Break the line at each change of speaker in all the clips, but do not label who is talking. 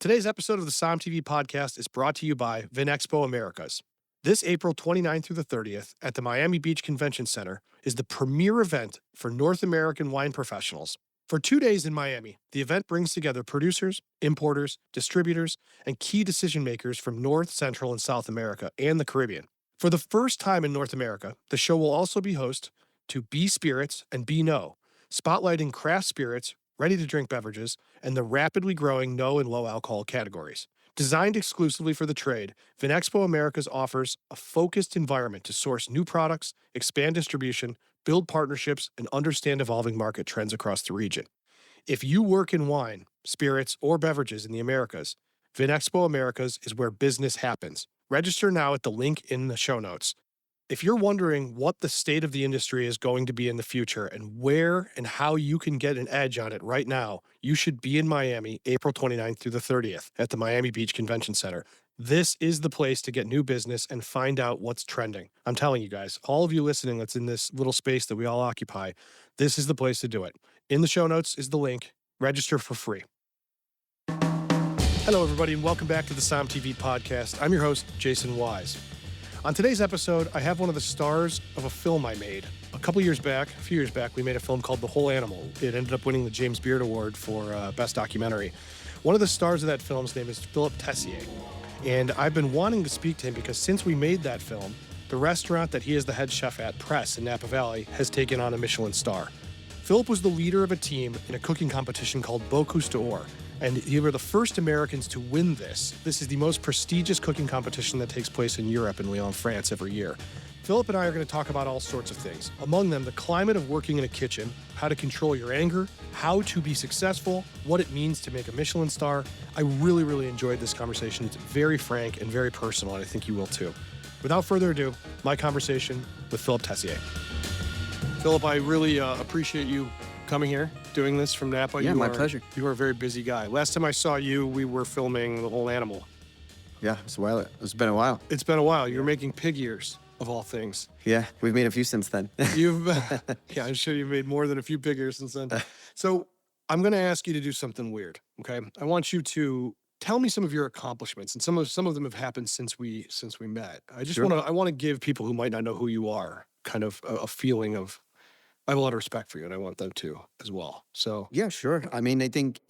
Today's episode of the SOM TV podcast is brought to you by Vinexpo Americas. This April 29th through the 30th at the Miami Beach Convention Center is the premier event for North American wine professionals. For 2 days in Miami, the event brings together producers, importers, distributors, and key decision makers from North, Central, and South America and the Caribbean. For the first time in North America, the show will also be host to B Spirits and B No, spotlighting craft spirits, ready-to-drink beverages, and the rapidly growing no and low alcohol categories. Designed exclusively for the trade, Vinexpo Americas offers a focused environment to source new products, expand distribution, build partnerships, and understand evolving market trends across the region. If you work in wine, spirits, or beverages in the Americas, Vinexpo Americas is where business happens. Register now at the link in the show notes. If you're wondering what the state of the industry is going to be in the future and where and how you can get an edge on it right now, you should be in Miami April 29th through the 30th at the Miami Beach Convention Center. This is the place to get new business and find out what's trending. I'm telling you guys, all of you listening that's in this little space that we all occupy, this is the place to do it. In the show notes is the link. Register for free. Hello, everybody, and welcome back to the SOM TV podcast. I'm your host, Jason Wise. On today's episode, I have one of the stars of a film I made. A few years back, we made a film called The Whole Animal. It ended up winning the James Beard Award for Best Documentary. One of the stars of that film's name is Philip Tessier. And I've been wanting to speak to him because since we made that film, the restaurant that he is the head chef at, Press, in Napa Valley, has taken on a Michelin star. Philip was the leader of a team in a cooking competition called Bocuse d'Or, and they were the first Americans to win this. This is the most prestigious cooking competition that takes place in Europe in Lyon, France, every year. Philip and I are going to talk about all sorts of things. Among them, the climate of working in a kitchen, how to control your anger, how to be successful, what it means to make a Michelin star. I really, really enjoyed this conversation. It's very frank and very personal, and I think you will too. Without further ado, my conversation with Philip Tessier. Philip, I really appreciate you coming here, doing this from Napa.
Yeah, my pleasure.
You are a very busy guy. Last time I saw you, we were filming The Whole Animal.
Yeah, it's been a while.
It's been a while. You're making pig ears, of all things.
Yeah, we've made a few since then.
Yeah, I'm sure you've made more than a few pig ears since then. So I'm going to ask you to do something weird, okay? I want you to tell me some of your accomplishments, and some of them have happened since we met. I want to give people who might not know who you are kind of a feeling of, I have a lot of respect for you, and I want them to as well. So
yeah, sure. I mean, I think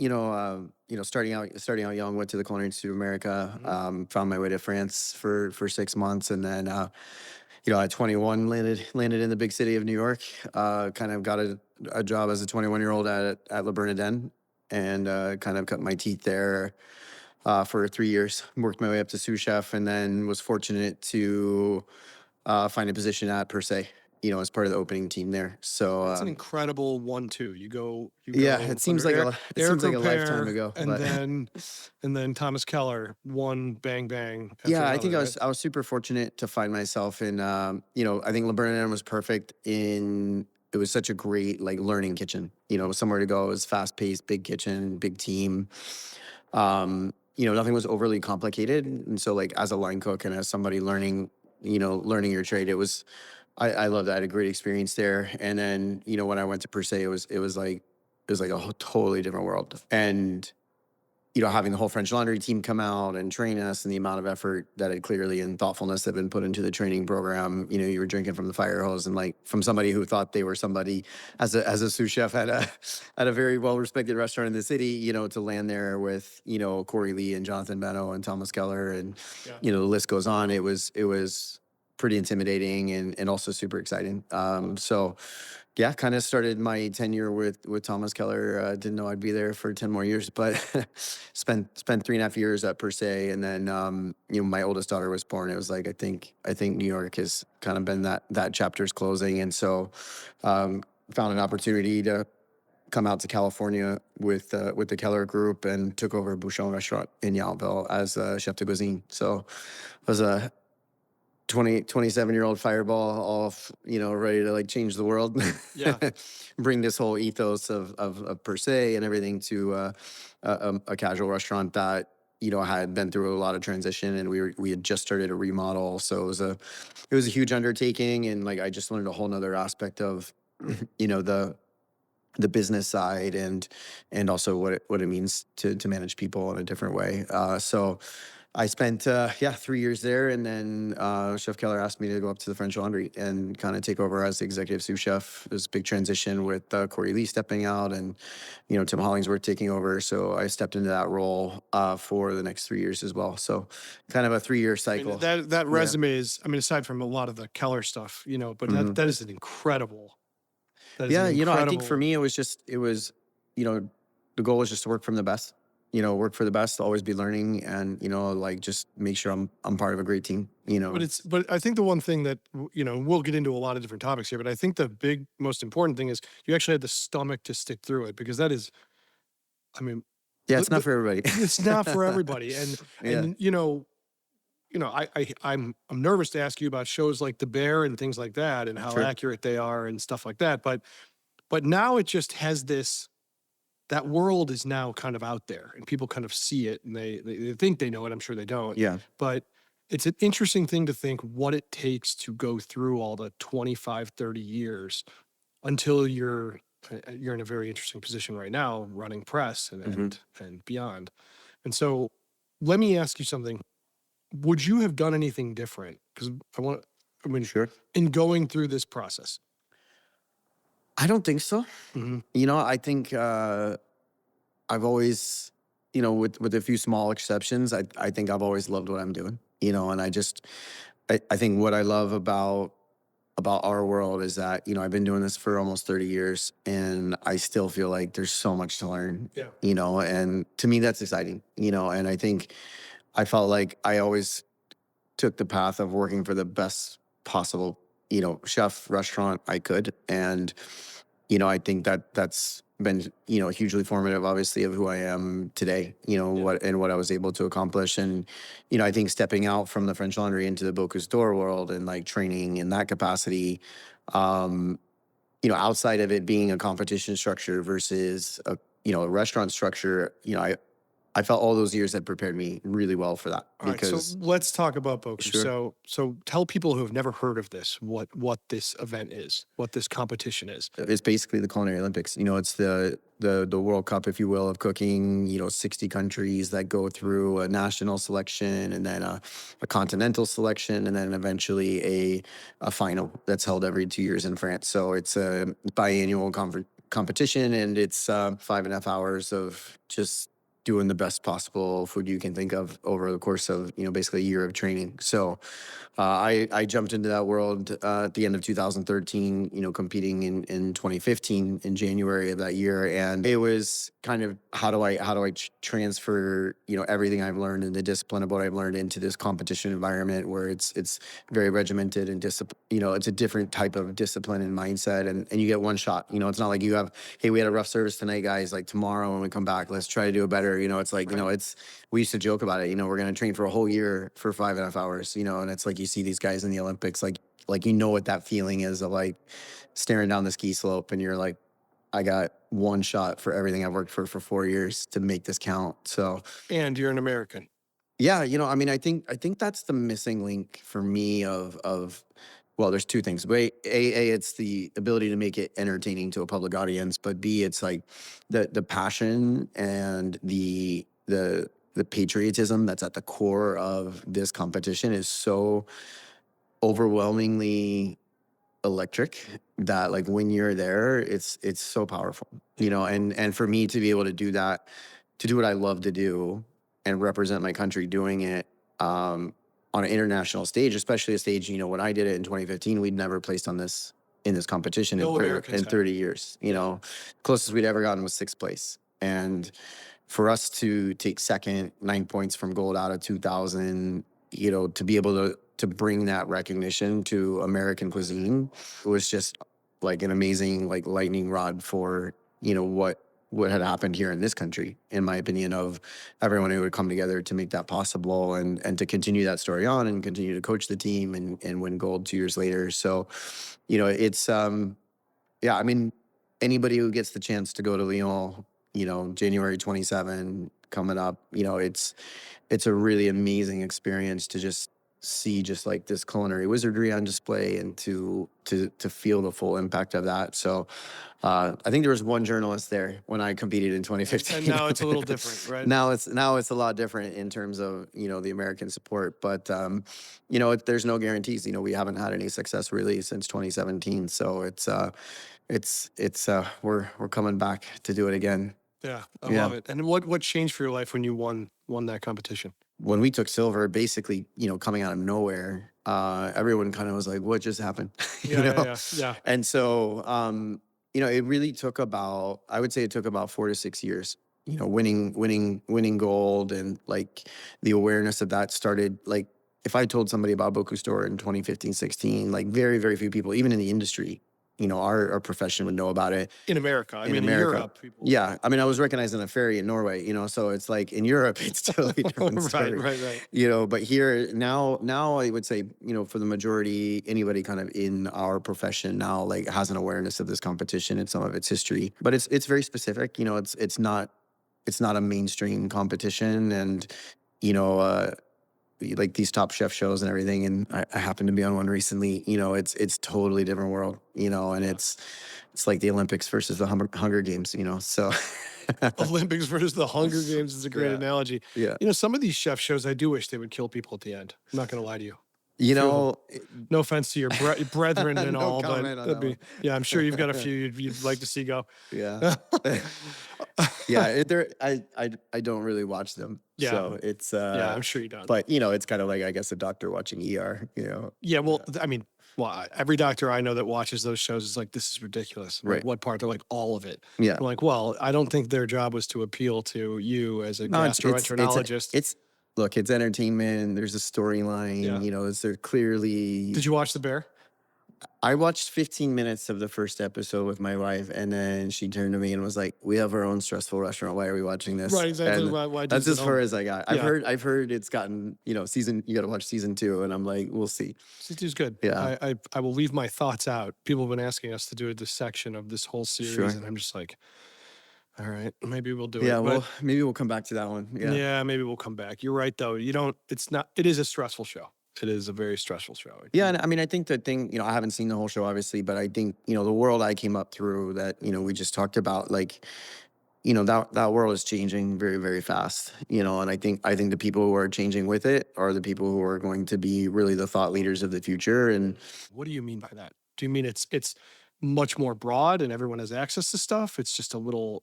starting out young, went to the Culinary Institute of America, found my way to France for 6 months, and then at 21 landed in the big city of New York. Kind of got a job as a 21-year-old at Le Bernardin, and kind of cut my teeth there for 3 years. Worked my way up to sous chef, and then was fortunate to find a position at Per Se, as part of the opening team there. So
it's an incredible 1-2. You go.
Yeah, it seems like a lifetime ago.
And then Thomas Keller won Bang Bang.
Yeah, I think I was super fortunate to find myself in. I think Le Bernardin was perfect in. It was such a great learning kitchen. Somewhere to go. It was fast paced, big kitchen, big team. Nothing was overly complicated, and so as a line cook and as somebody learning your trade, it was. I loved that. I had a great experience there. And then, when I went to Per Se, it was like a totally different world. And, having the whole French Laundry team come out and train us, and the amount of effort that had clearly and thoughtfulness that had been put into the training program, you were drinking from the fire hose, and from somebody who thought they were somebody as a sous chef at a very well-respected restaurant in the city, to land there with, Corey Lee and Jonathan Beno and Thomas Keller and, the list goes on. It was pretty intimidating and also super exciting. So yeah, kind of started my tenure with Thomas Keller. Didn't know I'd be there for 10 more years, but spent 3.5 years at Per Se. And then, my oldest daughter was born. It was I think New York has kind of been that chapter's closing. And so, found an opportunity to come out to California with the Keller group and took over a Bouchon restaurant in Yountville as chef de cuisine. So it was a 27-year-old fireball, all ready to change the world.
Yeah,
bring this whole ethos of Per Se and everything to a casual restaurant that had been through a lot of transition, and we had just started a remodel. So it was a huge undertaking, and I just learned a whole nother aspect of the the business side, and also what it means to manage people in a different way. So I spent 3 years there, and then Chef Keller asked me to go up to the French Laundry and kind of take over as the executive sous chef. It was a big transition with Corey Lee stepping out, and Tim Hollingsworth taking over. So I stepped into that role for the next 3 years as well. So kind of a 3-year
I mean,
cycle.
that
Yeah.
resume is, I mean, aside from a lot of the Keller stuff, but
hmm
that is an incredible, that is an
Yeah, I think for
incredible.
me it was, you know, the goal was just to work from the best. Work for the best, always be learning, and like just make sure I'm part of a great team.
But I think the one thing that, we'll get into a lot of different topics here, but I think the big, most important thing is you actually had the stomach to stick through it, because that is, I mean,
Yeah,
the,
it's not
the,
for everybody.
it's not for everybody.
Yeah,
I'm nervous to ask you about shows like The Bear and things like that and how
sure.
accurate they are and stuff like that. But now it just has this, that world is now kind of out there and people kind of see it, and they think they know it. I'm sure they don't.
Yeah.
But it's an interesting thing to think what it takes to go through all the 25, 30 years until you're in a very interesting position right now, running press and
hmm
and beyond. And so let me ask you something. Would you have done anything different? Because I mean,
Sure.
in going through this process.
I don't think so.
Hmm.
I think I've always, with a few small exceptions, I think I've always loved what I'm doing. And I think what I love about our world is that I've been doing this for almost 30 years, and I still feel like there's so much to learn.
Yeah.
And to me that's exciting. And I think I felt like I always took the path of working for the best possible chef restaurant I could. And I think that's been hugely formative, obviously, of who I am today.
Yeah.
What I was able to accomplish. And I think stepping out from the French Laundry into the Bocuse d'Or world and like training in that capacity, um outside of it being a competition structure versus a restaurant structure, I felt all those years had prepared me really well for that.
All right, so
Because
let's talk about Boku.
sure.
So tell people who have never heard of this what this event is, what this competition is.
It's basically the Culinary Olympics. It's the World Cup, if you will, of cooking. 60 countries that go through a national selection, and then a continental selection, and then eventually a final that's held every 2 years in France. So it's a biannual competition, and it's 5.5 hours of just doing the best possible food you can think of over the course of basically a year of training. So I jumped into that world at the end of 2013, competing in 2015 in January of that year. And it was kind of how do I transfer, everything I've learned in the discipline of what I've learned into this competition environment where it's very regimented and discipline. It's a different type of discipline and mindset, and you get one shot. It's not like you have, hey, we had a rough service tonight, guys. Like tomorrow when we come back, let's try to do it better. It's like, we used to joke about it. We're going to train for a whole year for 5.5 hours, and it's like you see these guys in the Olympics, like what that feeling is of like staring down the ski slope, and you're like, I got one shot for everything I've worked for 4 years to make this count. So,
And you're an American.
yeah, I mean, I think that's the missing link for me of well, there's two things. Wait, it's the ability to make it entertaining to a public audience, but B, it's like the passion and the patriotism that's at the core of this competition is so overwhelmingly electric that like when you're there, it's so powerful. And for me to be able to do that, to do what I love to do and represent my country doing it on an international stage, especially a stage, when I did it in 2015, we'd never placed on this in this competition
No Americans
in
have.
30 years. Closest we'd ever gotten was 6th place. And for us to take second, 9 points from gold out of 2000, to be able to bring that recognition to American cuisine was just like an amazing like lightning rod for what had happened here in this country, in my opinion, of everyone who would come together to make that possible, and to continue that story on and continue to coach the team and win gold 2 years later. So it's yeah, I mean, anybody who gets the chance to go to Lyon, January 27 coming up, it's a really amazing experience to just see just like this culinary wizardry on display and to feel the full impact of that. So I think there was one journalist there when I competed in
And
2015.
now it's a little different, right?
Now it's a lot different in terms of, the American support, but there's no guarantees. We haven't had any success really since 2017, so we're coming back to do it again.
Yeah, I
Yeah.
love it. And what changed for your life when you won that competition?
When we took silver, basically, coming out of nowhere, everyone kind of was like, "What just happened?"
Yeah, yeah, yeah.
And so, it really took about, I would say it took about 4 to 6 years, winning gold, and like the awareness of that started, like, if I told somebody about Boku Store in 2015, 16, like very, very few people, even in the industry, our profession would know about it.
In America, I
In
mean, in
America.
Europe, people.
Yeah. I mean, I was recognized in a ferry in Norway, so it's like in Europe, it's totally different
Right,
story.
right.
But here now I would say, for the majority, anybody kind of in our profession now, like, has an awareness of this competition and some of its history. But it's very specific, it's not a mainstream competition. And, like these Top Chef shows and everything, and I happened to be on one recently. It's totally different world, and it's like the Olympics versus the Hunger Games, so.
Olympics versus the Hunger Games is a great
Yeah.
analogy.
Yeah.
Some of these chef shows, I do wish they would kill people at the end. I'm not going to lie to you.
You
Few of them.
know,
No offense to your brethren and
No
all, but
comment on that one.
yeah, I'm sure you've got a few you'd like to see go.
yeah. Yeah, I don't really watch them.
Yeah.
So it's
Yeah, I'm sure you don't.
but it's kind of like, I guess, a doctor watching ER,
Yeah, well, I mean, every doctor I know that watches those shows is like, this is ridiculous. I'm like,
Right.
what part? They're like, all of it.
Yeah.
I'm like, well, I don't think their job was to appeal to you as a
No,
gastroenterologist.
look, it's entertainment. There's a storyline,
Yeah.
is there clearly.
Did you watch The Bear?
I watched 15 minutes of the first episode with my wife, and then she turned to me and was like, "We have our own stressful restaurant. Why are we watching this?"
Right, exactly.
And
Why
that's
do
as
this at
far
home?
as I got.
Yeah.
I've heard it's gotten, season. You got to watch season 2, and I'm like, we'll see.
Season 2's good.
Yeah.
I will leave my thoughts out. People have been asking us to do this section of this whole series,
Sure.
and I'm just like, all right, maybe we'll do
Yeah,
it.
well, maybe we'll come back to that one.
But
Yeah.
maybe we'll come back. You're right, though. It is a stressful show. It is a very stressful show.
Yeah, and I mean, I think the thing, I haven't seen the whole show, obviously, but I think, the world I came up through that, we just talked about, like, that world is changing very, very fast, and I think the people who are changing with it are the people who are going to be really the thought leaders of the future. And
What do you mean by that? Do you mean it's much more broad and everyone has access to stuff? It's just a little.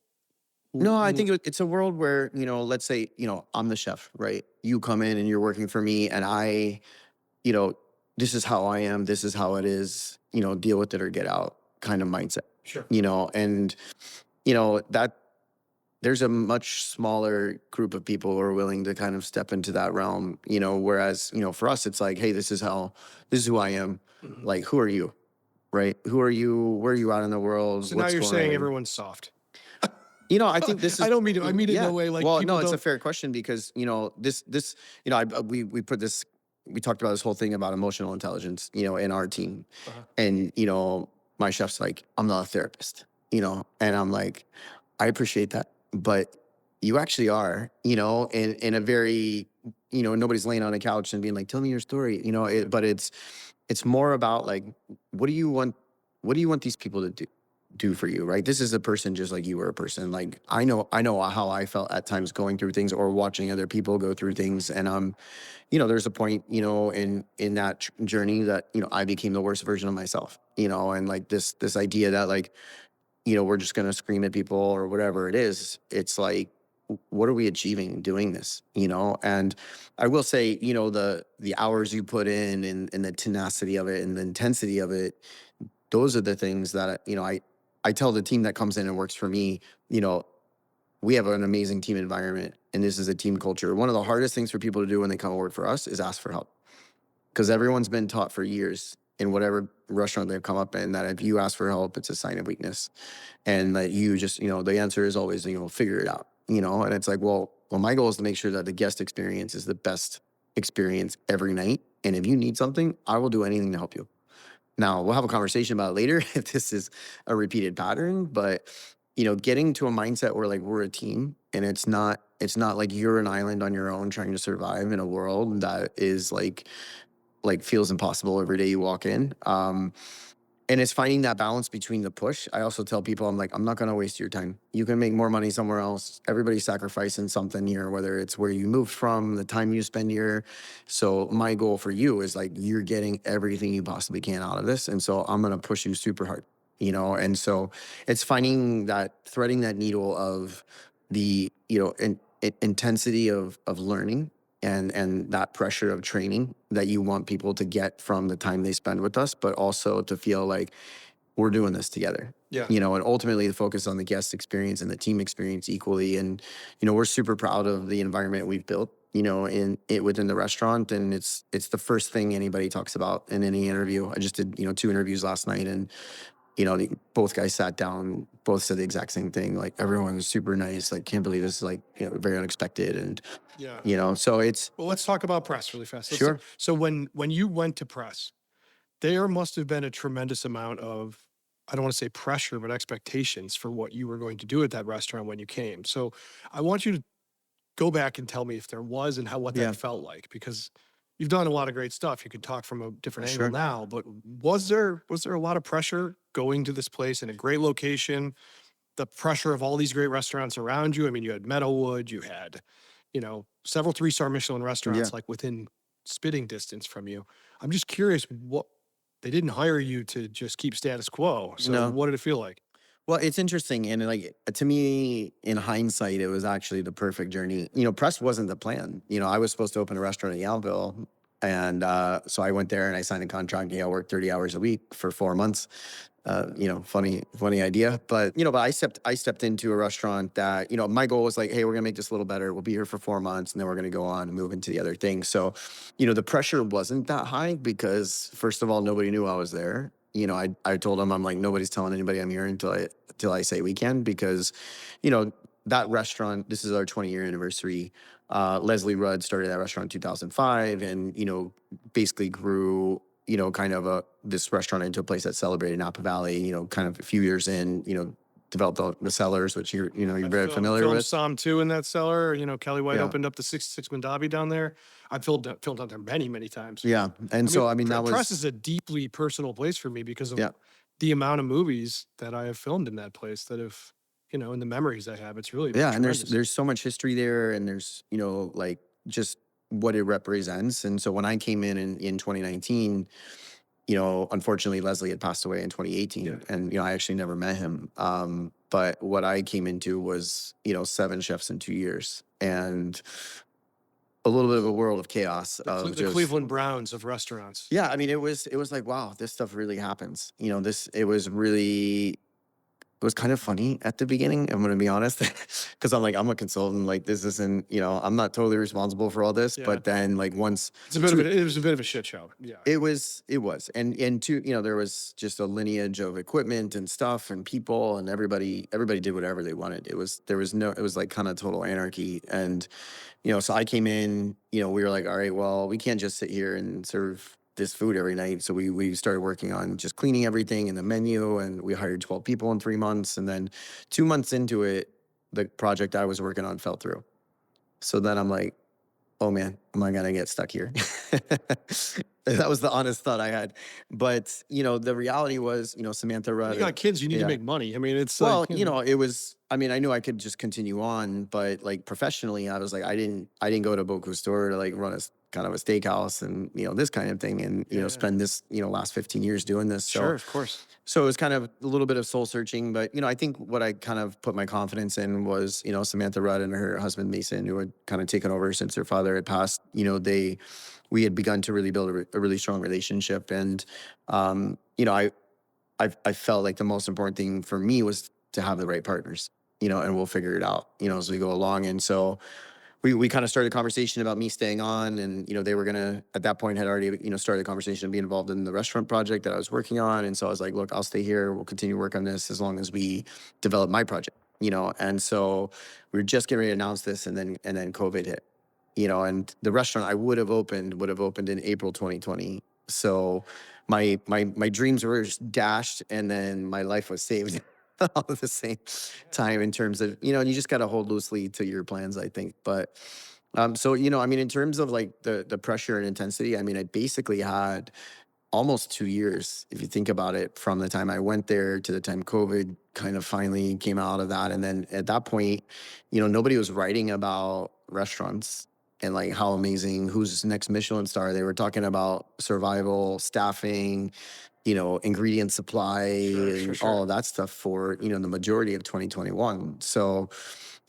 no, I think it's a world where, let's say, I'm the chef, right? You come in and you're working for me, and this is how I am, this is how it is, deal with it or get out kind of mindset.
Sure.
And that there's a much smaller group of people who are willing to kind of step into that realm, whereas, for us, it's like, hey, this is who I am.
Mhm.
Like, who are you? Right? Who are you? Where are you out in the world?
So now
What's
you're
going
saying
on?
everyone's soft.
I think this is.
I don't mean it. I mean it in
yeah.
a way like
Well,
people
no, it's a
don't.
fair question because this we put this, we talked about this whole thing about emotional intelligence, in our team,
Uh-huh.
and my chef's like, I'm not a therapist, and I'm like, I appreciate that, but you actually are, in a very, nobody's laying on a couch and being like, tell me your story, but it's more about like, what do you want these people to do for you, right? This is a person just like you were a person. Like, I know how I felt at times going through things or watching other people go through things. And there's a point, in that journey that, I became the worst version of myself, and like this idea that like, we're just gonna scream at people or whatever it is. It's like, what are we achieving doing this? And I will say, the hours you put in and the tenacity of it and the intensity of it, those are the things that, I tell the team that comes in and works for me, we have an amazing team environment and this is a team culture. One of the hardest things for people to do when they come and work for us is ask for help. Because everyone's been taught for years in whatever restaurant they've come up in that if you ask for help, it's a sign of weakness. And that you just, the answer is always, figure it out, and it's like, well, my goal is to make sure that the guest experience is the best experience every night. And if you need something, I will do anything to help you. Now, we'll have a conversation about it later if this is a repeated pattern, but getting to a mindset where like we're a team and it's not like you're an island on your own trying to survive in a world that is like like feels impossible every day you walk in. And it's finding that balance between the push. I also tell people, I'm like, I'm not going to waste your time. You can make more money somewhere else. Everybody's sacrificing something here, whether it's where you moved from, the time you spend here. So my goal for you is like, you're getting everything you possibly can out of this. And so I'm going to push you super hard, And so it's finding that, threading that needle of the, intensity of learning and that pressure of training that you want people to get from the time they spend with us, but also to feel like we're doing this together.
Yeah.
And ultimately the focus on the guest experience and the team experience equally. And, we're super proud of the environment we've built, in it within the restaurant. And it's the first thing anybody talks about in any interview. I just did, 2 interviews last night, and both guys sat down, both said the exact same thing. Like, everyone was super nice. Like, can't believe this is like, very unexpected. And,
Yeah.
so it's
Well, let's talk about press really fast.
sure.
So when you went to press, there must have been a tremendous amount of, I don't want to say pressure, but expectations for what you were going to do at that restaurant when you came. So I want you to go back and tell me if there was and what
Yeah.
that felt like, because you've done a lot of great stuff. You could talk from a different angle
Sure.
now, but was there a lot of pressure going to this place in a great location? The pressure of all these great restaurants around you. I mean, you had Meadowwood, you had, several 3-star Michelin
Yeah.
restaurants like within spitting distance from you. I'm just curious, what they didn't hire you to just keep status quo. So
No.
what did it feel like?
Well, it's interesting. And like, to me, in hindsight, it was actually the perfect journey. Press wasn't the plan. I was supposed to open a restaurant in Yalville. And so I went there and I signed a contract. I worked 30 hours a week for 4 months. Funny idea. But I stepped into a restaurant that, my goal was like, hey, we're gonna make this a little better. We'll be here for 4 months and then we're gonna go on and move into the other thing. So, the pressure wasn't that high because, first of all, nobody knew I was there. I told them, I'm like, nobody's telling anybody I'm here until I say we can, because, that restaurant, this is our 20-year anniversary. Leslie Rudd started that restaurant in 2005 and, basically grew, kind of this restaurant into a place that celebrated Napa Valley, kind of a few years in, developed the cellars, which you're very familiar
Filmed
with.
Psalm 2 in that cellar. Kelly White
Yeah.
opened up the 666 Mandavi down there. I filmed out there many times.
Yeah. And
I
so,
mean,
that
press
was,
is a deeply personal place for me because of
yeah.
the amount of movies that I have filmed in that place that have, and the memories I have. It's really
Yeah. And there's,
tremendous.
there's so much history there, and there's, like, just what it represents. And so when I came in 2019, unfortunately, Leslie had passed away in 2018,
Yeah.
and I actually never met him. But what I came into was 7 chefs in 2 years, and a little bit of a world of chaos of
The
just.
Cleveland Browns of restaurants.
Yeah, I mean, it was like, wow, this stuff really happens. It was really. It was kind of funny at the beginning. I'm going to be honest, because I'm like, I'm a consultant. Like, this isn't, I'm not totally responsible for all this.
Yeah.
But then, like, once
It was a bit of a shit show. Yeah.
it was, and two, there was just a lineage of equipment and stuff and people, and everybody did whatever they wanted. It was like kind of total anarchy. And, so I came in, we were like, all right, well, we can't just sit here and serve this food every night. So we started working on just cleaning everything in the menu, and we hired 12 people in 3 months. And then 2 months into it, the project I was working on fell through. So then I'm like, oh man, am I gonna get stuck here? That was the honest thought I had. But the reality was, Samantha Rudd.
You got kids, you need to
Yeah.
make money. I mean, it's
Well,
like,
it was. I mean, I knew I could just continue on, but like professionally, I was like, I didn't go to Bocuse d'Or to like run kind of a steakhouse and this kind of thing, and
Yeah.
spend this last 15 years doing this. So,
sure, of course.
So it was kind of a little bit of soul searching, but I think what I kind of put my confidence in was Samantha Rudd and her husband Mason, who had kind of taken over since their father had passed. We had begun to really build a really strong relationship, and I felt like the most important thing for me was to have the right partners, and we'll figure it out, as we go along. And so we kind of started a conversation about me staying on, and they were gonna, at that point, had already started a conversation of being involved in the restaurant project that I was working on. And so I was like, look, I'll stay here. We'll continue to work on this as long as we develop my project. And so we were just getting ready to announce this, and then COVID hit. And the restaurant I would have opened in April 2020. So my dreams were just dashed, and then my life was saved all at the same time, in terms of, and you just got to hold loosely to your plans, I think. But So, you know, I mean, in terms of like the pressure and intensity, I mean, I basically had almost 2 years, if you think about it, from the time I went there to the time COVID kind of finally came out of that. And then at that point, you know, nobody was writing about restaurants and like how amazing, who's next Michelin star. They were talking about survival, staffing, you know, ingredient supply
Sure, sure,
and all
sure.
of that stuff for, you know, the majority of 2021. So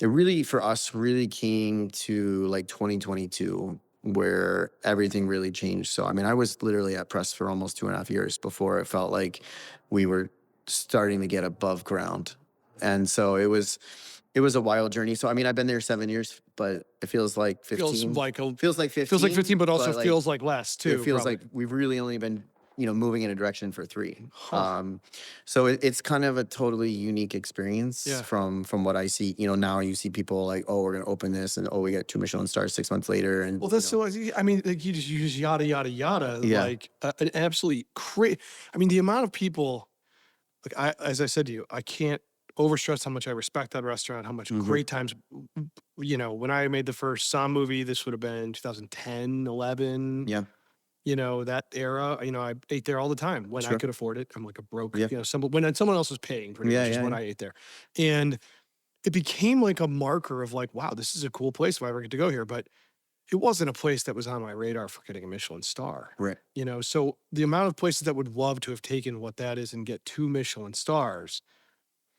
it really, for us, really came to like 2022 where everything really changed. So, I mean, I was literally at press for almost 2.5 years before it felt like we were starting to get above ground. And so it was a wild journey. So, I mean, I've been there 7 years, but it feels like
Feels
15.
like a
Feels like
feels like 15,
15,
but also
but like
feels like less
it
too,
feels
probably.
like we've really only been, you know, moving in a direction for 3.
Huh.
So it's kind of a totally unique experience
Yeah.
from what I see. You know, now you see people like, oh, we're gonna open this, and oh, we got 2 Michelin stars 6 months later, and
Well,
you
that's
know,
so. I mean, like you just use yada yada yada,
yeah,
like an absolutely crazy. I mean, the amount of people. Like as I said to you, I can't overstress how much I respect that restaurant. How much
hmm
great times. You know, when I made the first Sam movie, this would have been 2010, 11.
yeah,
You know, that era. You know, I ate there all the time when I
sure,
could afford it. I'm like a broke.
yeah,
You know, when someone else was paying, pretty
yeah,
much is
yeah,
when
yeah,
I ate there, and it became like a marker of like, wow, this is a cool place if I ever get to go here. But it wasn't a place that was on my radar for getting a Michelin star.
right,
You know, so the amount of places that would love to have taken what that is and get 2 Michelin stars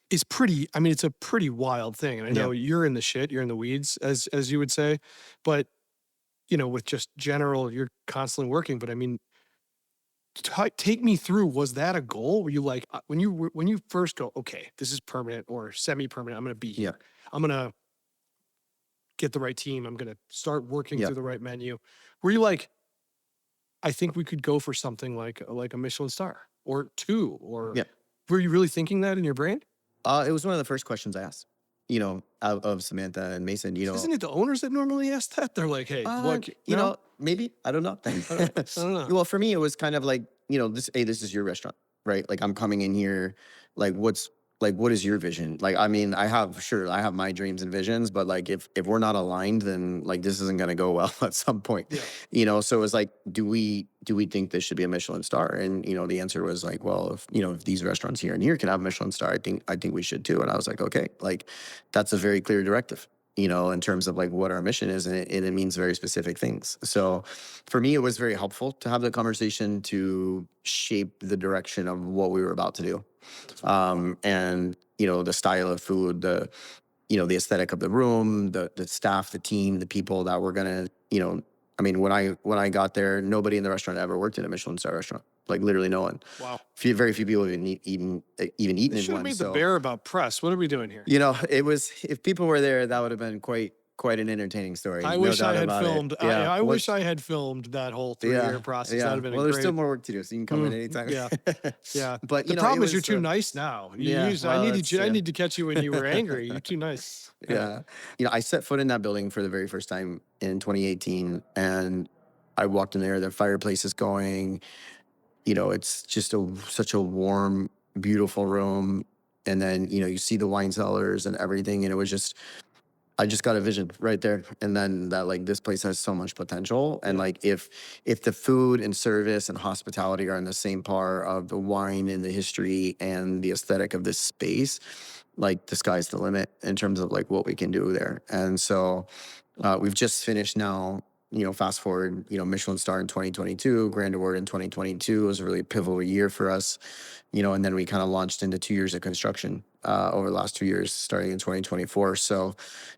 is pretty. I mean, it's a pretty wild thing. And I
yeah,
know you're in the shit, you're in the weeds, as you would say, but you know, with just general, you're constantly working. But I mean, take me through. Was that a goal? Were you like when you first go, okay, this is permanent or semi-permanent? I'm going to be
yeah,
here. I'm going to get the right team. I'm going to start working
yeah,
through the right menu. Were you like, I think we could go for something like a Michelin star or two, or
yeah.
were you really thinking that in your brain?
It was one of the first questions I asked. You know, of Samantha and Mason. You know,
Isn't it the owners that normally ask that? They're like, "Hey,
you
no?
know, maybe I don't know.
I don't know."
Well, for me, it was kind of like, you know, this. Hey, this is your restaurant, right? Like I'm coming in here. Like, what is your vision? Like, I mean, I have my dreams and visions, but like, if we're not aligned, then like this isn't gonna go well at some point,
Yeah.
you know. So it was like, do we think this should be a Michelin star? And you know, the answer was like, well, if you know, if these restaurants here and here can have a Michelin star, I think we should too. And I was like, okay, like that's a very clear directive, you know, in terms of like what our mission is, and it means very specific things. So for me, it was very helpful to have the conversation to shape the direction of what we were about to do. And you know, the style of food, the you know, the aesthetic of the room, the staff, the team, the people that were gonna, you know, I mean, when I got there, nobody in the restaurant ever worked in a Michelin star restaurant. Like literally no one.
Wow.
Very few people even
They
eaten in
should have
one.
made the
So
bear about press. What are we doing here?
you know, it was, if people were there, that would have been quite an entertaining story,
I
no
wish I
doubt
had
about it.
filmed.
Yeah.
I wish
What's
I had filmed that whole 3 year
Yeah,
process. That'd
yeah.
have been a
Well, there's still
great.
more work to do, so you can come in anytime.
Yeah. Yeah.
But
The
you know, it
problem is you're
was
too nice now.
yeah. Well, that's
I
yeah.
need to catch you when you were angry. You're too nice. Yeah.
Yeah. You know, I set foot in that building for the very first time in 2018, and I walked in there. The fireplace is going. You know, it's just such a warm, beautiful room. And then you know, you see the wine cellars and everything, and it was just, I just got a vision right there. And then that like this place has so much potential. And
Yeah.
like if the food and service and hospitality are in the same par of the wine and the history and the aesthetic of this space, like the sky's the limit in terms of like what we can do there. And so we've just finished now, you know, fast forward, you know, Michelin star in 2022, Grand Award in 2022 was a really pivotal year for us, you know, and then we kind of launched into 2 years of construction over the last 2 years, starting in 2024. So,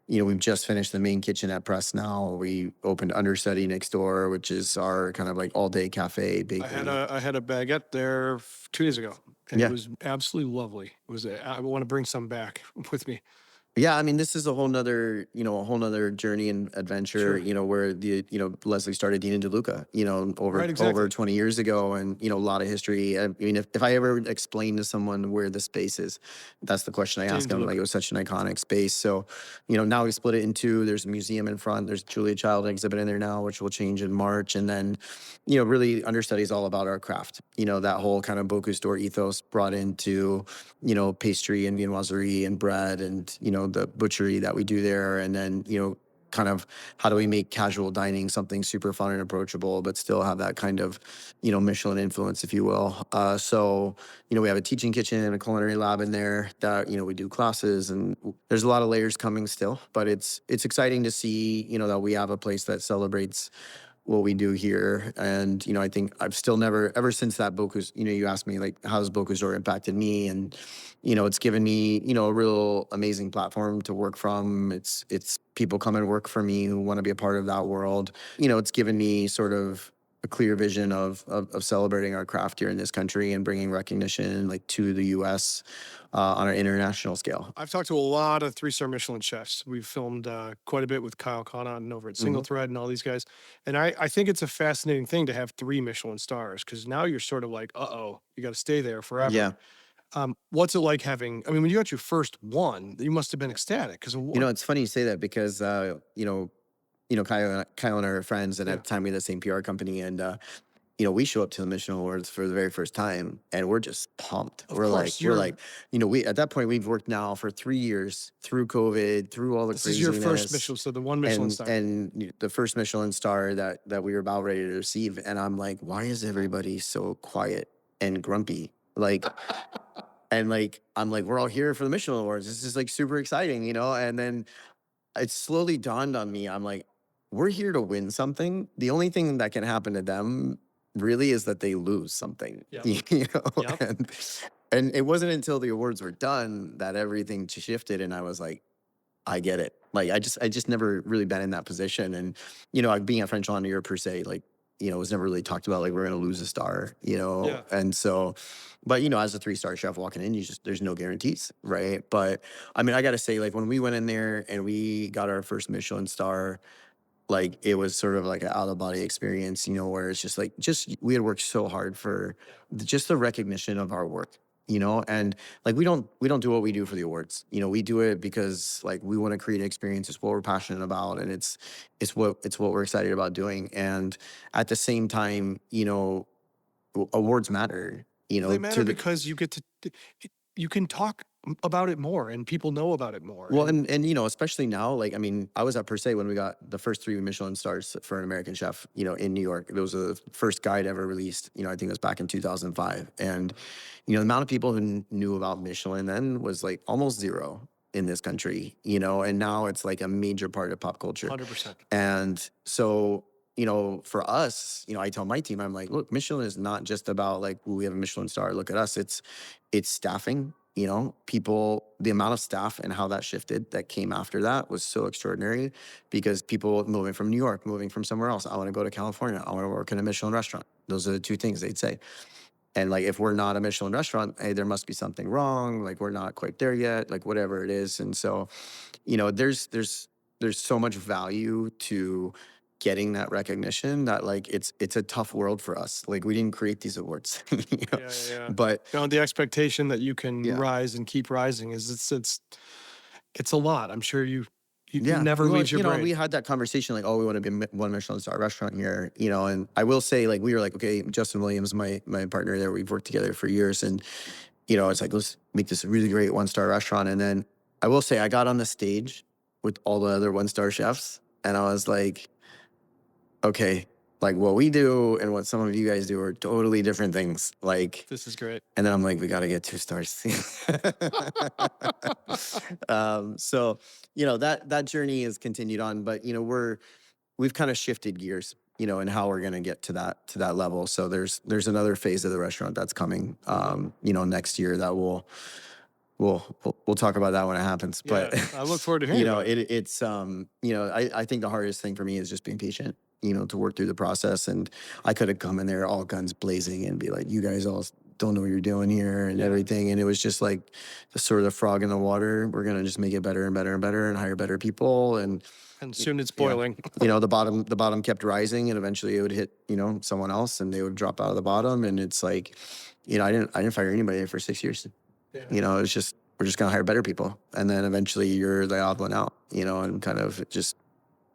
you know, we've just finished the main kitchen at Press now. We opened understudy next door, which is our kind of like all day cafe bakery.
I had a baguette there 2 days ago, and it
Yeah.
was absolutely lovely. It was. I want to bring some back with me.
Yeah, I mean, this is a whole nother, you know, a whole nother journey and adventure,
Sure.
you know, where you know, Leslie started Dean and DeLuca, you know,
Right.
over
Exactly.
20 years ago, and, you know, a lot of history. I mean, if I ever explain to someone where the space is, that's the question I
Dean
ask
and
them. Like, it
DeLuca.
was such an iconic space. So, you know, now we split it in two. There's a museum in front. There's Julia Child exhibit in there now, which will change in March. And then, you know, really understudy is all about our craft. You know, that whole kind of Bocuse d'Or ethos brought into, you know, pastry and viennoiserie and bread and, you know, the butchery that we do there. And then, you know, kind of how do we make casual dining something super fun and approachable, but still have that kind of, Michelin influence, if you will. So, we have a teaching kitchen and a culinary lab in there that, we do classes, and there's a lot of layers coming still, but it's exciting to see, that we have a place that celebrates what we do here. And, I think I've still never, ever since that Bocuse, you asked me like, how's Bocuse d'Or impacted me? And, it's given me, a real amazing platform to work from. It's people come and work for me who want to be a part of that world. It's given me sort of a clear vision of celebrating our craft here in this country and bringing recognition like to the US on an international scale.
I've talked to a lot of 3-star Michelin chefs. We've filmed quite a bit with Kyle Connaughton over at Single
Hmm.
Thread and all these guys. And I think it's a fascinating thing to have 3 Michelin stars, because now you're sort of like, uh-oh, you got to stay there forever.
Yeah.
What's it like having, I mean, when you got your first one, you must have been ecstatic because
It's funny you say that because, Kyle and I are friends, and
Yeah.
at the time we had the same PR company, and we show up to the Michelin Awards for the very first time, and we're just pumped.
Of
We're
course,
like, we at that point we've worked now for 3 years through COVID, through all the
this is your first
craziness,
Michelin, so the one Michelin star.
and the first Michelin star that we were about ready to receive, and I'm like, why is everybody so quiet and grumpy? Like, and like, I'm like, we're all here for the Michelin Awards. This is like super exciting, and then it slowly dawned on me. I'm like, we're here to win something. The only thing that can happen to them really is that they lose something.
Yep. Yep.
And it wasn't until the awards were done that everything shifted, and I was like, I get it. Like I just never really been in that position. And, like being a French Lionier per se, like, it was never really talked about like we're gonna lose a star,
Yeah.
And so, but as a 3-star chef walking in, there's no guarantees, right? But I mean, I gotta say, like when we went in there and we got our first Michelin star, like it was sort of like an out of body experience, where it's just like we had worked so hard for just the recognition of our work, and like we don't do what we do for the awards. We do it because like we want to create an experience. It's what we're passionate about, and it's what we're excited about doing. And at the same time, awards matter,
Well, they matter
to the
because you get to, you can talk about it more and people know about it more.
well, and especially now, like I mean, I was at Per Se when we got the first 3 Michelin stars for an American chef, in New York. It was the first guide ever released. I think it was back in 2005, and the amount of people who knew about Michelin then was like almost zero in this country, and now it's like a major part of pop culture.
100%.
And so, for us, I tell my team, I'm like, look, Michelin is not just about like, ooh, we have a Michelin star, look at us. It's staffing, people, the amount of staff and how that shifted that came after that was so extraordinary, because people moving from New York, moving from somewhere else. I want to go to California. I want to work in a Michelin restaurant. Those are the 2 things they'd say. And like, if we're not a Michelin restaurant, hey, there must be something wrong. Like we're not quite there yet, like whatever it is. And so, there's so much value to getting that recognition that like it's a tough world for us. Like we didn't create these awards,
Yeah.
but
The expectation that you can
yeah.
rise and keep rising is it's a lot. I'm sure you
Yeah,
never
well,
leaves your brain.
we had that conversation like, oh, we want to be one Michelin star restaurant here, and I will say like we were like, okay, Justin Williams, my partner there, we've worked together for years, and it's like, let's make this a really great 1-star restaurant. And then I will say I got on the stage with all the other 1-star chefs, and I was like, okay, like what we do and what some of you guys do are totally different things. Like,
This is great.
and then I'm like, we got to get 2 stars. So, that journey has continued on, but we've kind of shifted gears, and how we're going to get to that level. So there's another phase of the restaurant that's coming, next year that we'll talk about that when it happens. But
Yeah, I look forward to hearing about it.
it's I think the hardest thing for me is just being patient, to work through the process. And I could have come in there all guns blazing and be like, you guys all don't know what you're doing here and everything. And it was just like the sort of the frog in the water. We're gonna just make it better and better and better and hire better people. And
soon it's boiling.
the bottom kept rising, and eventually it would hit, someone else, and they would drop out of the bottom. And it's like, I didn't fire anybody for 6 years. It was just, we're just gonna hire better people. And then eventually you're the odd one out, and kind of just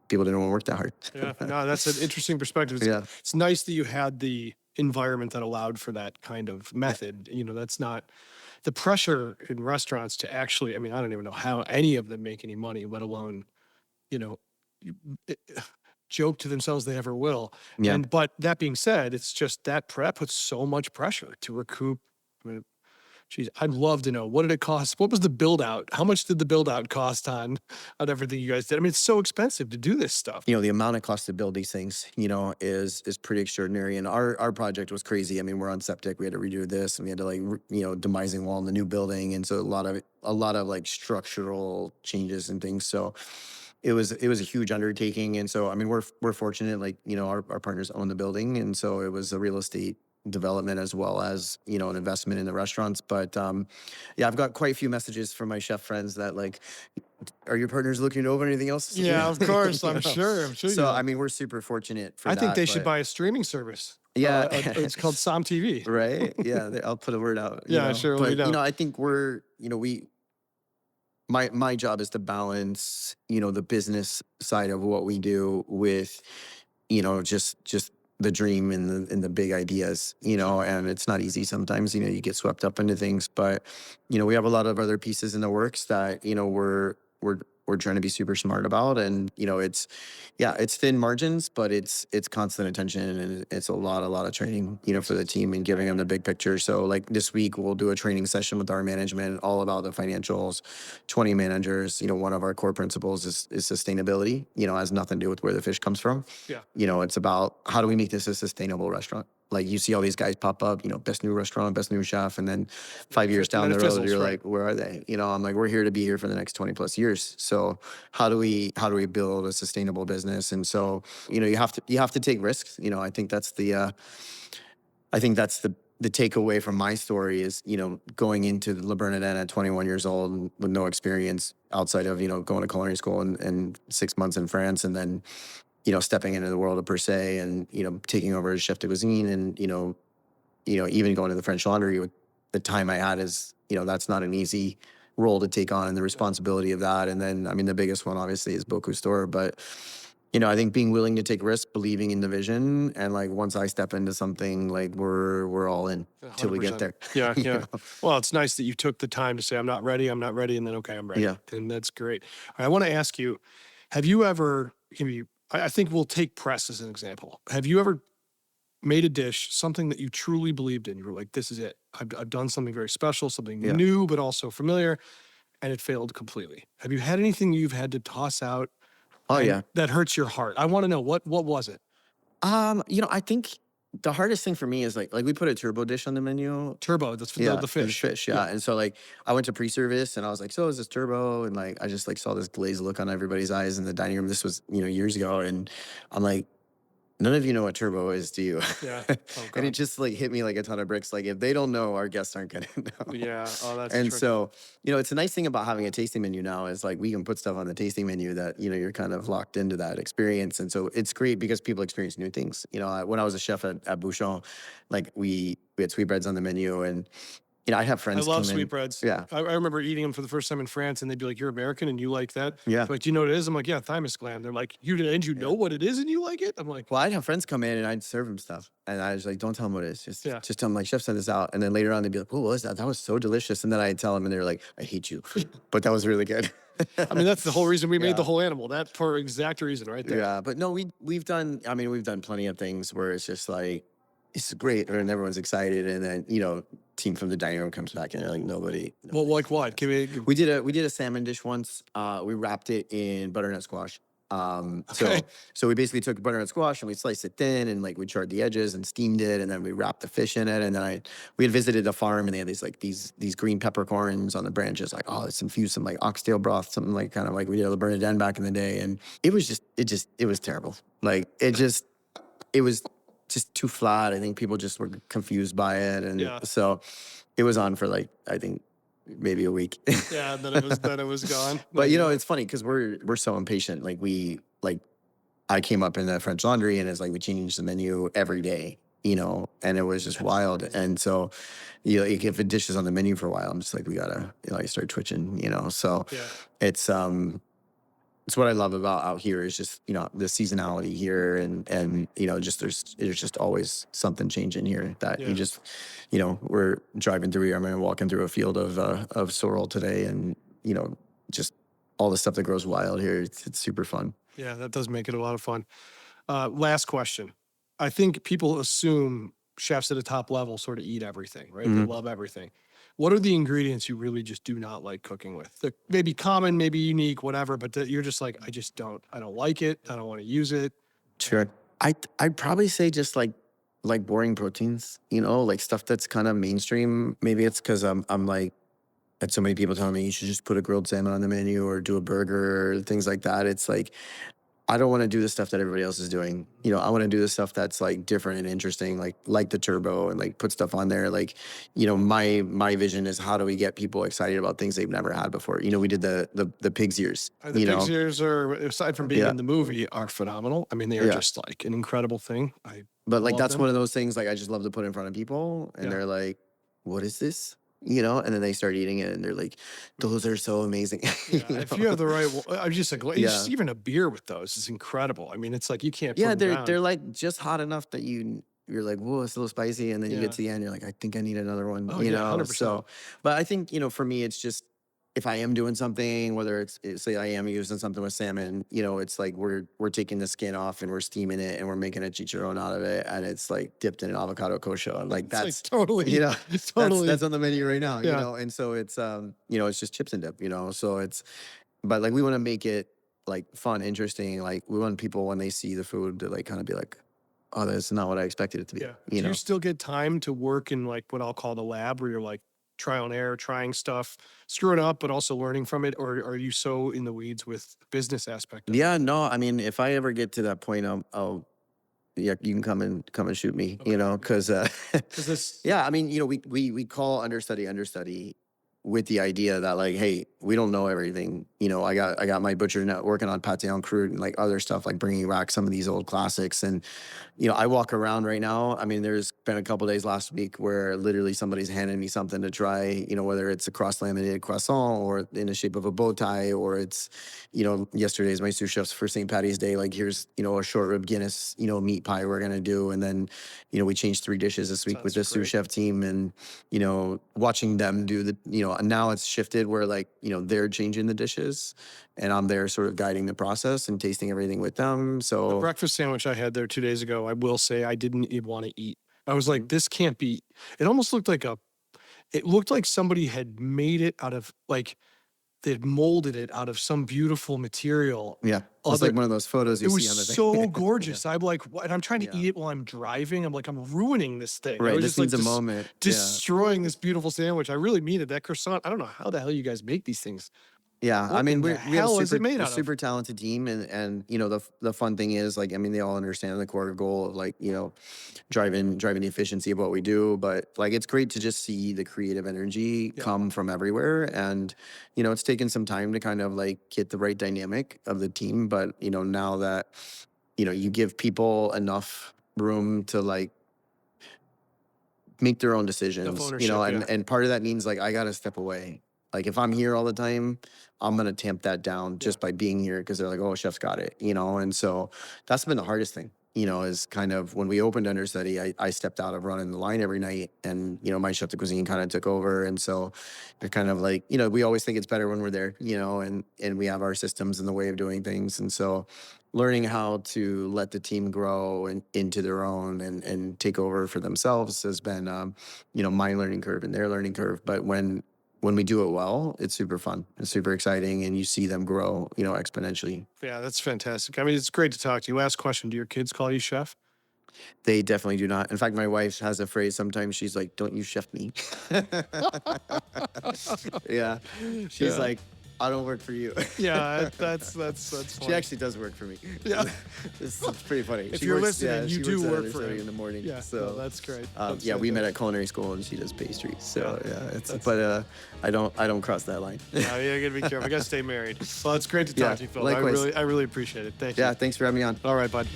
people didn't want to work that hard.
Yeah, no, that's an interesting perspective. It's nice that you had the environment that allowed for that kind of method. That's not the pressure in restaurants to actually, I mean, I don't even know how any of them make any money, let alone, joke to themselves they ever will.
Yeah.
But that being said, it's just that prep puts so much pressure to recoup. I mean, geez, I'd love to know, what did it cost? What was the build out? How much did the build out cost on everything you guys did? I mean, it's so expensive to do this stuff.
The amount of cost to build these things, is pretty extraordinary. And our project was crazy. I mean, we're on septic. We had to redo this, and we had to demising wall in the new building, and so a lot of like structural changes and things. So it was a huge undertaking. And so I mean, we're fortunate. Like our partners own the building, and so it was a real estate development as well as an investment in the restaurants. But yeah, I've got quite a few messages from my chef friends that like, are your partners looking over anything else?
Yeah, of course.
You
I'm
know?
sure. I'm sure.
So
You
I mean, we're super fortunate for
I
that.
think they should
but-
buy a streaming service.
Yeah,
It's called Som TV.
right. Yeah, I'll put a word out.
Yeah, sure, let me
But
know.
I think my job is to balance the business side of what we do with just the dream and the big ideas, and it's not easy sometimes. You get swept up into things, but we have a lot of other pieces in the works that we're trying to be super smart about. And it's thin margins, but it's constant attention, and it's a lot of training for the team and giving them the big picture. So like this week we'll do a training session with our management all about the financials. 20 managers. One of our core principles is sustainability. Has nothing to do with where the fish comes from.
Yeah.
It's about how do we make this a sustainable restaurant. Like you see all these guys pop up, best new restaurant, best new chef, and then 5 years down
And
the
it
road,
fizzles,
you're
right.
like, where are they? I'm like, we're here to be here for the next 20 plus years. So how do we build a sustainable business? And so you have to take risks. I think that's the takeaway from my story is going into La Bernardin at 21 years old with no experience outside of going to culinary school and 6 months in France, and then stepping into the world of per se, and taking over as chef de cuisine, and even going to the French Laundry with the time I had is that's not an easy role to take on, and the responsibility of that. And then I mean the biggest one obviously is Bocuse d'Or, but I think being willing to take risks, believing in the vision, and like once I step into something, like we're all in till we get
100%.
there.
Yeah,
You
yeah.
know?
Well, it's nice that you took the time to say, I'm not ready, and then, okay, I'm ready.
Yeah.
And that's great. I want to ask you, have you ever, I think we'll take press as an example. Have you ever made a dish, something that you truly believed in? You were like, this is it. I've done something very special, something
Yeah.
new, but also familiar, and it failed completely. Have you had anything you've had to toss out?
Oh
and
yeah.
that hurts your heart? I want to know, what was it?
I think the hardest thing for me is like we put a turbo dish on the menu.
Turbo, that's for
Yeah,
the fish.
yeah. And so like I went to pre-service and I was like, so is this turbo? And like I just like saw this glazed look on everybody's eyes in the dining room. This was, years ago. And I'm like, none of you know what turbo is, do you?
Yeah. Oh,
And it
God.
just like hit me like a ton of bricks. Like if they don't know, our guests aren't gonna know.
Yeah. Oh, that's
And
tricky.
so, it's a nice thing about having a tasting menu now is like we can put stuff on the tasting menu that, you're kind of locked into that experience. And so it's great because people experience new things. When I was a chef at Bouchon, like we had sweetbreads on the menu, and, I have
I
friends
love
come in.
sweetbreads.
Yeah.
I remember eating them for the first time in France, and they'd be like, "You're American and you like that?"
Yeah.
Like, do you know what it is? I'm like, "Yeah, thymus gland." They're like, "You know what it is and you like it?" I'm like,
Well, I'd have friends come in and I'd serve them stuff. And I was like, don't tell them what it is. Just,
Yeah.
just tell them like, chef sent this out. And then later on, they'd be like, oh, what was that? That was so delicious. And then I'd tell them and they're like, I hate you. But that was really good.
I mean, that's the whole reason we made the
Yeah.
whole animal. That for exact reason, right there.
Yeah. But no, we've done plenty of things where it's just like, it's great. And everyone's excited. And then, team from the dining room comes back and they're like, nobody.
Well, like what? Can we?
We did a salmon dish once. We wrapped it in butternut squash.
Okay.
So we basically took butternut squash and we sliced it thin and like we charred the edges and steamed it, and then we wrapped the fish in it. And then we had visited a farm and they had these green peppercorns on the branches, like, oh, let's infuse some like oxtail broth, something like kind of like we did at La Bernardin back in the day. And it was terrible. Like it was just too flat. I think people just were confused by it. And
Yeah.
so it was on for like, I think maybe a week.
Yeah. Then it was gone.
But it's funny because we're so impatient. I came up in the French Laundry and it's like we changed the menu every day, and it was just wild. And so, like if a dish is on the menu for a while, I'm just like, we gotta, I start twitching, So
Yeah.
it's what I love about out here is just, the seasonality here and just there's just always something changing here that
Yeah.
you just, we're driving through here. I'm walking through a field of sorrel today, and, just all the stuff that grows wild here. It's super fun.
Yeah, that does make it a lot of fun. Last question. I think people assume chefs at a top level sort of eat everything, right? They
Mhm.
love everything. What are the ingredients you really just do not like cooking with? They're maybe common, maybe unique, whatever, but that you're just like, I don't like it. I don't want to use it.
Sure. I'd probably say just like boring proteins, like stuff that's kind of mainstream. Maybe it's because I'm like had so many people telling me you should just put a grilled salmon on the menu or do a burger or things like that. It's like I don't want to do the stuff that everybody else is doing. I want to do the stuff that's like different and interesting, like the turbo and like put stuff on there. Like, my vision is how do we get people excited about things they've never had before? We did the pig's ears.
The pig's ears are, aside from being
Yeah.
in the movie, are phenomenal. I mean, they are
Yeah.
just like an incredible thing. I
But like
love
that's
them.
one of those things like I just love to put in front of people and
Yeah.
they're like, "What is this?" And then they start eating it and they're like, "Those are so amazing."
Yeah, if you have the right, I'm just like,
Yeah.
even a beer with those is incredible. I mean, it's like you can't put
Yeah,
them
they're
down.
they're like just hot enough that you're like, "Whoa, it's a little spicy," and then you
Yeah.
get to the end, you're like, "I think I need another one."
Oh, yeah, 100%.
So, but I think for me, it's just if I am doing something, whether say I am using something with salmon, it's like we're taking the skin off and we're steaming it and we're making a chicharron out of it, and it's like dipped in an avocado kosho, and like
It's like
that's
totally,
that's that's on the menu right now,
Yeah.
and so it's just chips and dip, so but like we want to make it like fun, interesting. Like we want people when they see the food to like kind of be like, oh, that's not what I expected it to be.
Yeah. Do you still get time to work in like what I'll call the lab where you're like trial and error, trying stuff, screwing up, but also learning from it? Or are you so in the weeds with the business aspect of it?
Yeah, no, I mean, if I ever get to that point, yeah, you can come and shoot me,
Okay.
because
Because this,
yeah, I mean, we call understudy with the idea that like, hey, we don't know everything. I got my butcher now working on pate en croûte and like other stuff, like bringing back some of these old classics. And I walk around right now. I mean, there's been a couple days last week where literally somebody's handing me something to try. Whether it's a cross laminated croissant or in the shape of a bow tie, or it's yesterday's my sous chef's for St. Patty's Day. Like here's a short rib Guinness meat pie we're gonna do, and then we changed 3 dishes this week with the
Sounds
sous
great.
chef team, and watching them do the and now it's shifted where like they're changing the dishes, and I'm there sort of guiding the process and tasting everything with them.
the
So
breakfast sandwich I had there 2 days ago, I will say I didn't even want to eat. I was
Mm-hmm.
like, this can't be. It almost looked like it looked like somebody had made it out of like, they'd molded it out of some beautiful material.
yeah, it's
Other-
like one of those photos you
It
see on the
was
thing.
so gorgeous. I'm like, what? And I'm trying to
Yeah.
eat it while I'm driving. I'm like, I'm ruining this thing. I
Right,
was
this
just like
needs a moment. Yeah.
destroying this beautiful sandwich. I really mean it. That croissant, I don't know how the hell you guys make these things.
Yeah, I
What
mean,
in the
we have
hell
a
is it made
a
out of?
super talented team, and the fun thing is like, I mean, they all understand the core goal of like driving the efficiency of what we do, but like it's great to just see the creative energy
Yeah.
come from everywhere, and it's taken some time to kind of like get the right dynamic of the team, but now that you give people enough room to like make their own decisions,
ownership,
and
yeah.
and part of that means like I got to step away. Like if I'm here all the time, I'm gonna tamp that down just by being here because they're like, oh, chef's got it, and so that's been the hardest thing. Is kind of when we opened Understudy, I stepped out of running the line every night, and my chef de cuisine kind of took over, and so they're kind of like, we always think it's better when we're there, and we have our systems and the way of doing things, and so learning how to let the team grow and into their own and take over for themselves has been my learning curve and their learning curve. But when we do it well, it's super fun and super exciting, and you see them grow exponentially.
Yeah, that's fantastic. I mean, it's great to talk to you. Last question. Do your kids call you chef?
They definitely do not. In fact, my wife has a phrase sometimes. She's like, "Don't you chef me." Yeah, she's
Yeah.
like, "I don't work for you."
Yeah, that's
She
funny.
actually does work for me.
Yeah.
It's pretty funny.
If
She
you're
works,
listening, you
she
do
works at
work for
Understudy
him.
in the morning.
Yeah,
So
no, that's great. That's
yeah, we met
fantastic.
at culinary school, and she does pastry. So yeah, it's
that's-
but I don't cross that line.
Yeah, you gotta be careful. I gotta stay married. Well, it's great to talk
Yeah,
to you, Phil.
likewise.
I really appreciate it. Thank you.
Yeah, thanks for having me on.
All right, bud.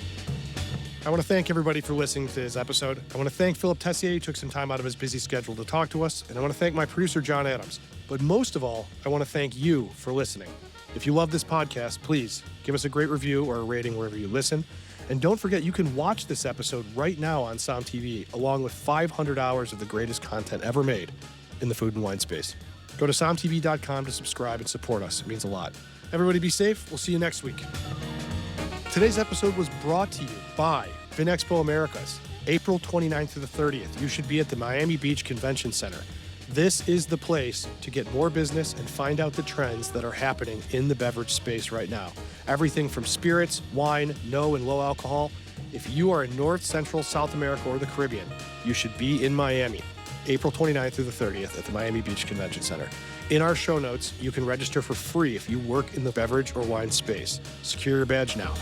I want to thank everybody for listening to this episode. I want to thank Philip Tessier, who took some time out of his busy schedule to talk to us. And I want to thank my producer, John Adams. But most of all, I want to thank you for listening. If you love this podcast, please give us a great review or a rating wherever you listen. And don't forget, you can watch this episode right now on Sound TV, along with 500 hours of the greatest content ever made in the food and wine space. Go to soundtv.com to subscribe and support us. It means a lot. Everybody be safe. We'll see you next week. Today's episode was brought to you by Vinexpo Americas. April 29th through the 30th, you should be at the Miami Beach Convention Center. This is the place to get more business and find out the trends that are happening in the beverage space right now. Everything from spirits, wine, no and low alcohol. If you are in North, Central, South America, or the Caribbean, you should be in Miami, April 29th through the 30th at the Miami Beach Convention Center. In our show notes, you can register for free if you work in the beverage or wine space. Secure your badge now.